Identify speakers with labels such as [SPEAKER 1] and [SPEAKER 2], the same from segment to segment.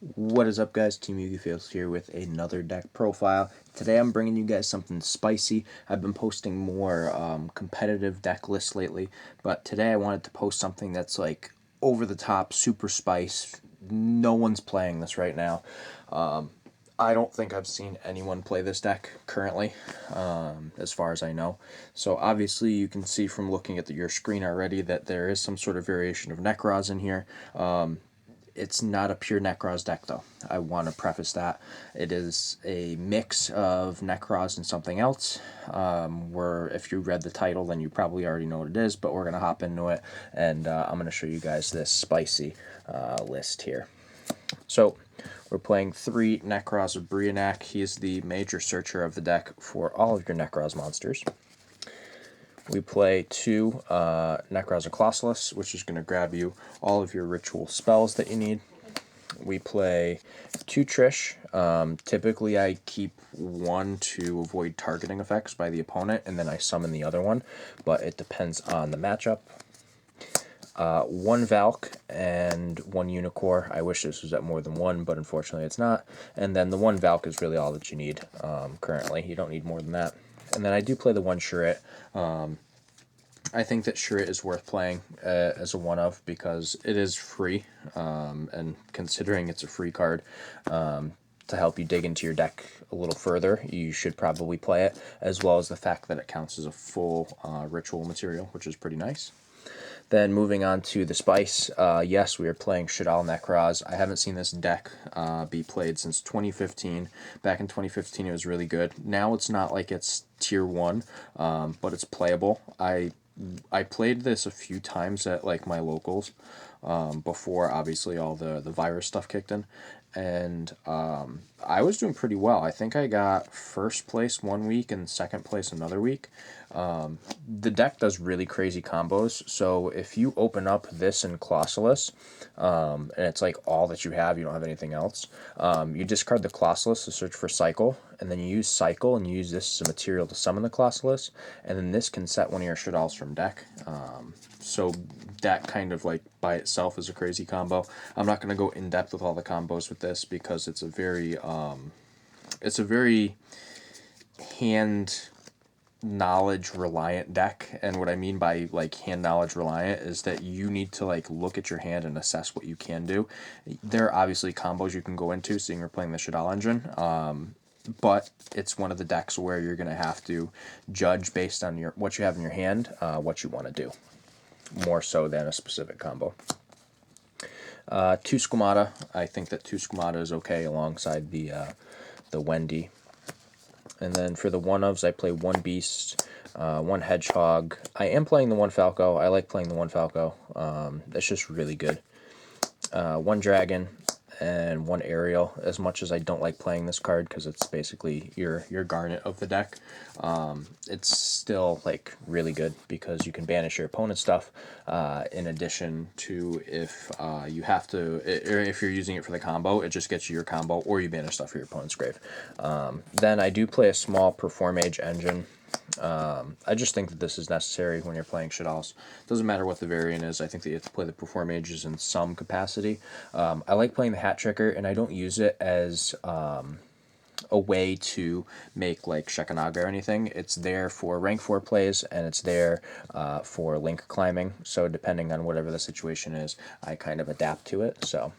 [SPEAKER 1] What is up, guys? Team Yugi here with another deck profile. Today I'm bringing you guys something spicy. I've been posting more competitive deck lists lately, but today I wanted to post something that's like over the top, super spice. No one's playing this right now. I don't think I've seen anyone play this deck currently, as far as I know. So obviously you can see from looking at your screen already that there is some sort of variation of Nekroz in here. It's not a pure Nekroz deck, though. I want to preface that. It is a mix of Nekroz and something else, where if you read the title, then you probably already know what it is, but we're going to hop into it, and I'm going to show you guys this spicy list here. So, we're playing 3 Nekroz of Brionac. He is the major searcher of the deck for all of your Nekroz monsters. We play 2 Nekroz of Colossus, which is going to grab you all of your ritual spells that you need. We play 2 Trish. Typically I keep 1 to avoid targeting effects by the opponent, and then I summon the other one, but it depends on the matchup. 1 Valk and 1 Unicorn. I wish this was at more than 1, but unfortunately it's not. And then the 1 Valk is really all that you need currently. You don't need more than that. And then I do play the 1 Chirrut. I think that Chirrut is worth playing as a one-of because it is free, and considering it's a free card, to help you dig into your deck a little further, you should probably play it, as well as the fact that it counts as a full ritual material, which is pretty nice. Then moving on to the spice, yes, we are playing Shaddoll Nekroz. I haven't seen this deck be played since 2015. Back in 2015, it was really good. Now it's not like it's tier 1, but it's playable. I played this a few times at like my locals before obviously all the virus stuff kicked in, and I was doing pretty well. I think I got first place 1 week and second place another week. The deck does really crazy combos, so if you open up this in Colossus, and it's like all that you have, you don't have anything else, you discard the Colossus to search for Cycle, and then you use Cycle and you use this as a material to summon the Colossus, and then this can set one of your Shaddolls from deck. So that kind of like by itself is a crazy combo. I'm not going to go in depth with all the combos with this because it's a very hand knowledge reliant deck, and what I mean by like hand knowledge reliant is that you need to like look at your hand and assess what you can do. There are obviously combos you can go into, seeing we're playing the Shaddoll engine, but it's one of the decks where you're going to have to judge based on what you have in your hand, what you want to do, more so than a specific combo. 2 Squamata. I think that 2 Squamata is okay alongside the Wendy. And then for the one-ofs, I play 1 Beast, 1 Hedgehog. I am playing the 1 Falco. I like playing the 1 Falco. That's just really good. 1 Dragon and 1 Aerial. As much as I don't like playing this card because it's basically your Garnet of the deck, it's still like really good because you can banish your opponent's stuff. In addition to if you have to, or if you're using it for the combo, it just gets you your combo, or you banish stuff for your opponent's grave. Then I do play a small Performage engine. I just think that this is necessary when you're playing Shaddolls. Doesn't matter what the variant is, I think that you have to play the Performages in some capacity. I like playing the Hat Tricker, and I don't use it as a way to make like Shekanaga or anything. It's there for rank 4 plays, and it's there for link climbing, so depending on whatever the situation is, I kind of adapt to it. So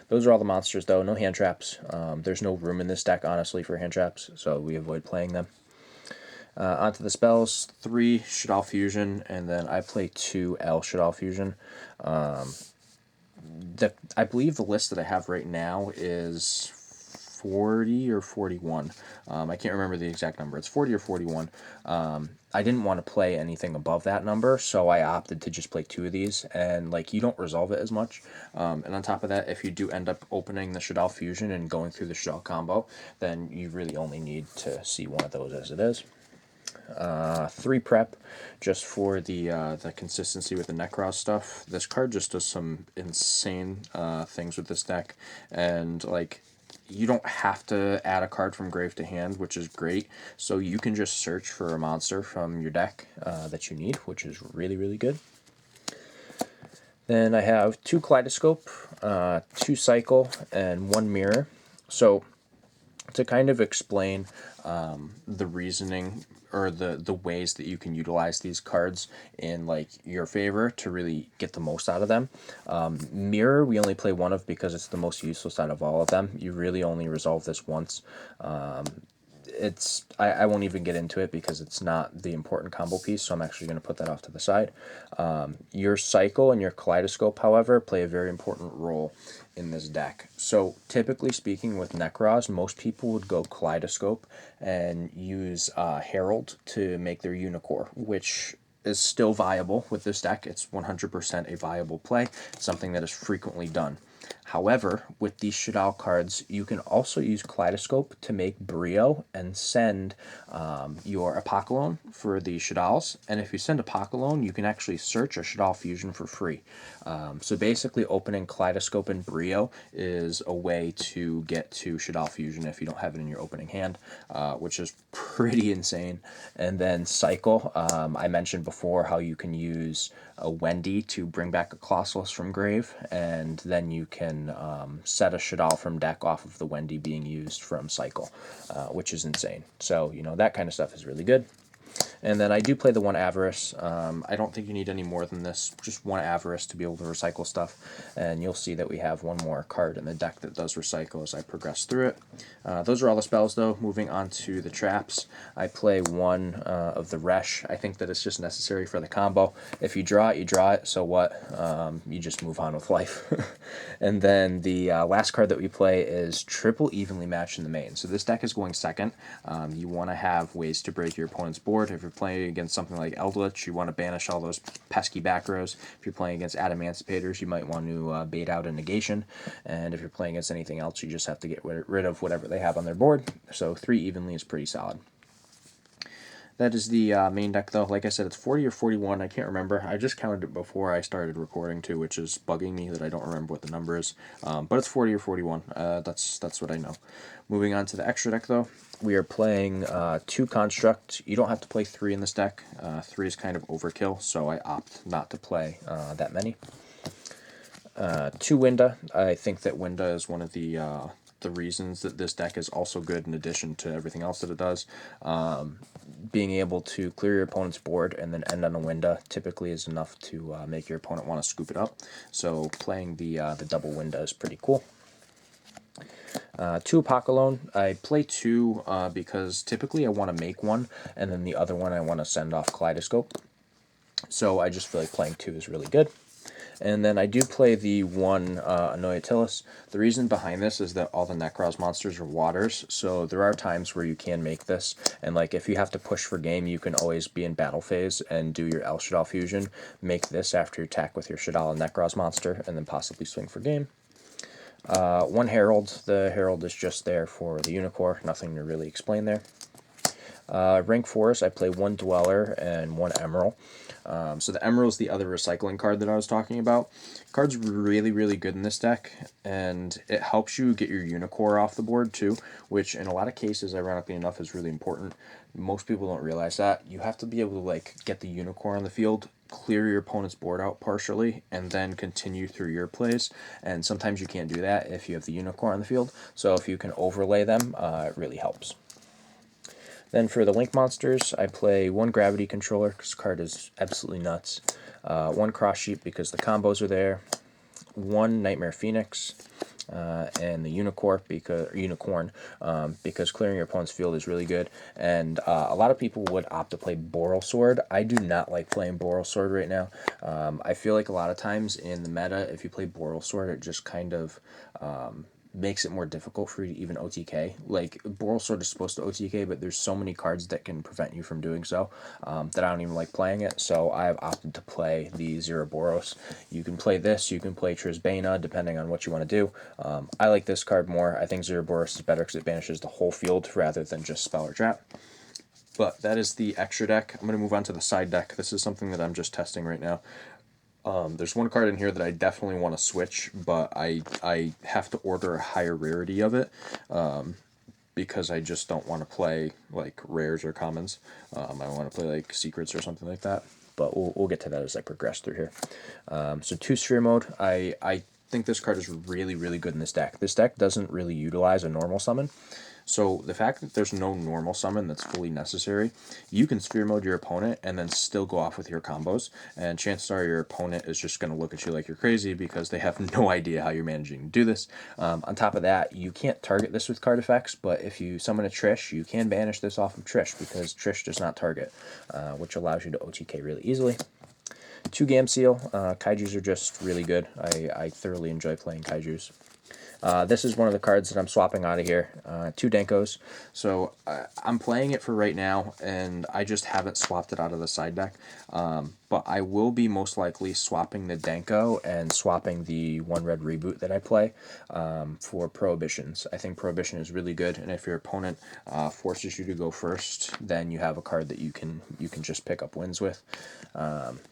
[SPEAKER 1] those are all the monsters, though. No hand traps. There's no room in this deck, honestly, for hand traps, so we avoid playing them. Onto the spells, 3 Shaddoll Fusion, and then I play 2 L Shaddoll Fusion. I believe the list that I have right now is 40 or 41. I can't remember the exact number. It's 40 or 41. I didn't want to play anything above that number, so I opted to just play 2 of these, and like you don't resolve it as much. And on top of that, if you do end up opening the Shaddoll Fusion and going through the Shaddoll combo, then you really only need to see 1 of those as it is. 3 prep, just for the consistency with the Nekroz stuff. This card just does some insane things with this deck, and like you don't have to add a card from grave to hand, which is great. So you can just search for a monster from your deck that you need, which is really, really good. Then I have 2 Kaleidoscope. 2 cycle, and 1 mirror. So to kind of explain the reasoning or the ways that you can utilize these cards in like your favor to really get the most out of them. Mirror we only play 1 of because it's the most useless out of all of them. You really only resolve this once. I won't even get into it because it's not the important combo piece, so I'm actually going to put that off to the side. Your cycle and your kaleidoscope, however, play a very important role in this deck. So typically speaking with Nekroz, most people would go kaleidoscope and use Herald to make their Unicorn, which is still viable with this deck. It's 100% a viable play, something that is frequently done. However, with these Shaddoll cards, you can also use Kaleidoscope to make Brio and send your Apocalypse for the Shaddolls. And if you send Apocalypse, you can actually search a Shaddoll Fusion for free. So basically, opening Kaleidoscope and Brio is a way to get to Shaddoll Fusion if you don't have it in your opening hand, which is pretty insane. And then Cycle, I mentioned before how you can use a Wendy to bring back a Colossus from grave, and then you can set a Shaddoll from deck off of the Wendy being used from Cycle, which is insane. So, you know, that kind of stuff is really good. And then I do play the 1 Avarice. I don't think you need any more than this, just 1 Avarice to be able to recycle stuff. And you'll see that we have 1 more card in the deck that does recycle as I progress through it. Those are all the spells, though. Moving on to the traps, I play 1 of the Resh. I think that it's just necessary for the combo. If you draw it, you draw it, so what? You just move on with life. And then the last card that we play is Triple Evenly Matched in the main. So this deck is going second. You want to have ways to break your opponent's board. If you're playing against something like Eldritch, you want to banish all those pesky back rows. If you're playing against Adamanticators, you might want to bait out a negation. And if you're playing against anything else, you just have to get rid of whatever they have on their board. So 3 evenly is pretty solid. That is the main deck, though. Like I said, it's 40 or 41. I can't remember. I just counted it before I started recording, too, which is bugging me that I don't remember what the number is. But it's 40 or 41. That's what I know. Moving on to the extra deck, though. We are playing 2 Construct. You don't have to play 3 in this deck. 3 is kind of overkill, so I opt not to play that many. 2 Winda. I think that Winda is one of the reasons that this deck is also good in addition to everything else that it does. Being able to clear your opponent's board and then end on a Winda typically is enough to make your opponent want to scoop it up. So playing the double Winda is pretty cool. 2 Apocalypse. I play 2 because typically I want to make 1, and then the other one I want to send off Kaleidoscope. So I just feel like playing 2 is really good. And then I do play the 1 Anoyatilis. The reason behind this is that all the Nekroz monsters are waters, so there are times where you can make this, and like if you have to push for game, you can always be in battle phase and do your El Shaddoll Fusion, make this after you attack with your Shaddoll and Nekroz monster, and then possibly swing for game. 1 Herald. The Herald is just there for the Unicorn, nothing to really explain there. Rank 4s, I play 1 Dweller and 1 Emerald. So the Emerald is the other recycling card that I was talking about. Card's really, really good in this deck, and it helps you get your Unicorn off the board too, which in a lot of cases, ironically enough, is really important. Most people don't realize that. You have to be able to like get the Unicorn on the field, clear your opponent's board out partially, and then continue through your plays. And sometimes you can't do that if you have the Unicorn on the field. So if you can overlay them, it really helps. Then for the Link monsters, I play 1 Gravity Controller, because this card is absolutely nuts. 1 Cross Sheep, because the combos are there. 1 Nightmare Phoenix, and the Unicorn, because clearing your opponent's field is really good. And a lot of people would opt to play Boral Sword. I do not like playing Boral Sword right now. I feel like a lot of times in the meta, if you play Boral Sword, it just kind of makes it more difficult for you to even OTK. Like, Boral Sword is supposed to OTK, but there's so many cards that can prevent you from doing so that I don't even like playing it, so I've opted to play the Zeraboros. You can play this, you can play Trisbana, depending on what you want to do. I like this card more. I think Zeraboros is better because it banishes the whole field rather than just spell or trap. But that is the extra deck. I'm going to move on to the side deck. This is something that I'm just testing right now. There's 1 card in here that I definitely want to switch, but I have to order a higher rarity of it because I just don't want to play like rares or commons. I want to play like secrets or something like that, but we'll get to that as I progress through here. So 2 Sphere Mode. I think this card is really, really good in this deck. This deck doesn't really utilize a normal summon. So the fact that there's no normal summon that's fully necessary, you can sphere mode your opponent and then still go off with your combos, and chances are your opponent is just going to look at you like you're crazy because they have no idea how you're managing to do this. On top of that, you can't target this with card effects, but if you summon a Trish, you can banish this off of Trish because Trish does not target, which allows you to OTK really easily. 2 Gamseel. Kaijus are just really good. I thoroughly enjoy playing Kaijus. This is one of the cards that I'm swapping out of here. 2 Denkos. So I'm playing it for right now, and I just haven't swapped it out of the side deck. But I will be most likely swapping the Denko and swapping the 1 red reboot that I play for Prohibitions. I think Prohibition is really good, and if your opponent forces you to go first, then you have a card that you can just pick up wins with.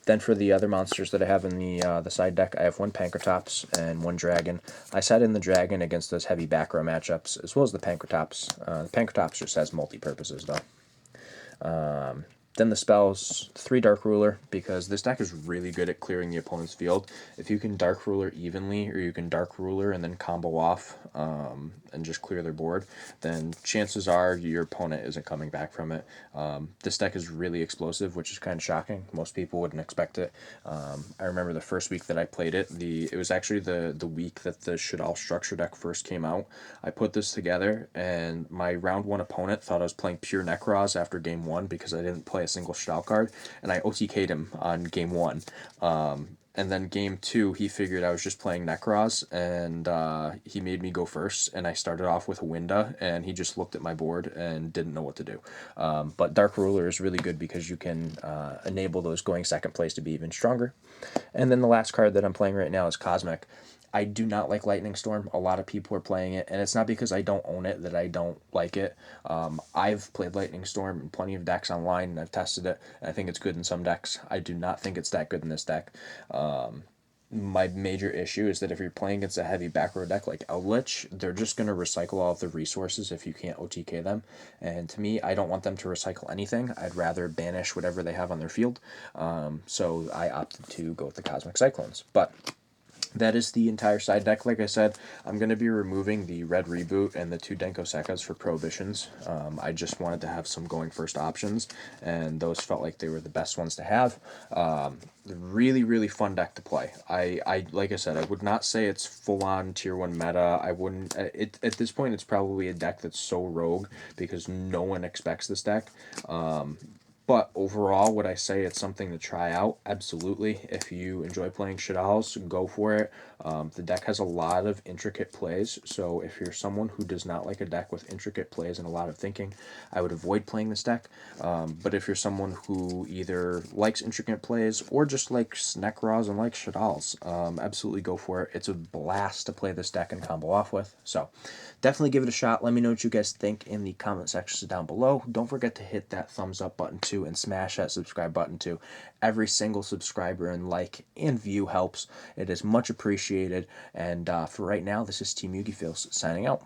[SPEAKER 1] Then for the other monsters that I have in the side deck, I have 1 Pankratops and 1 Dragon. I set in the Dragon against those heavy back row matchups, as well as the Pankratops. The Pankratops just has multi-purposes, though. Then the spells, 3 Dark Ruler, because this deck is really good at clearing the opponent's field. If you can Dark Ruler evenly, or you can Dark Ruler and then combo off and just clear their board, then chances are your opponent isn't coming back from it. This deck is really explosive, which is kind of shocking. Most people wouldn't expect it. I remember the first week that I played it, it was actually the week that the Shaddoll Structure deck first came out. I put this together, and my round 1 opponent thought I was playing pure Nekroz after game 1 because I didn't play a single Shaddoll card, and I OTK'd him on game 1. And then game 2, he figured I was just playing Nekroz, and he made me go first, and I started off with a Winda, and he just looked at my board and didn't know what to do. But Dark Ruler is really good because you can enable those going second place to be even stronger. And then the last card that I'm playing right now is Cosmic. I do not like Lightning Storm. A lot of people are playing it, and it's not because I don't own it that I don't like it. I've played Lightning Storm in plenty of decks online, and I've tested it, and I think it's good in some decks. I do not think it's that good in this deck. My major issue is that if you're playing against a heavy back row deck like Eldritch, they're just going to recycle all of the resources if you can't OTK them. And to me, I don't want them to recycle anything. I'd rather banish whatever they have on their field. So I opted to go with the Cosmic Cyclones. But that is the entire side deck. Like I said, I'm going to be removing the red reboot and the 2 Denko Sekkas for Prohibitions. I just wanted to have some going first options, and those felt like they were the best ones to have. Really, really fun deck to play. I like I said, I would not say it's full-on tier 1 meta. I wouldn't. At this point, it's probably a deck that's so rogue because no one expects this deck. But overall, would I say it's something to try out? Absolutely. If you enjoy playing Shaddolls, go for it. The deck has a lot of intricate plays, so if you're someone who does not like a deck with intricate plays and a lot of thinking, I would avoid playing this deck. But if you're someone who either likes intricate plays or just likes Nekroz and likes Shaddolls, absolutely go for it. It's a blast to play this deck and combo off with. So definitely give it a shot. Let me know what you guys think in the comment sections down below. Don't forget to hit that thumbs up button too, and smash that subscribe button too. Every single subscriber and like and view helps. It is much appreciated. And for right now, this is Team Yugi Feels signing out.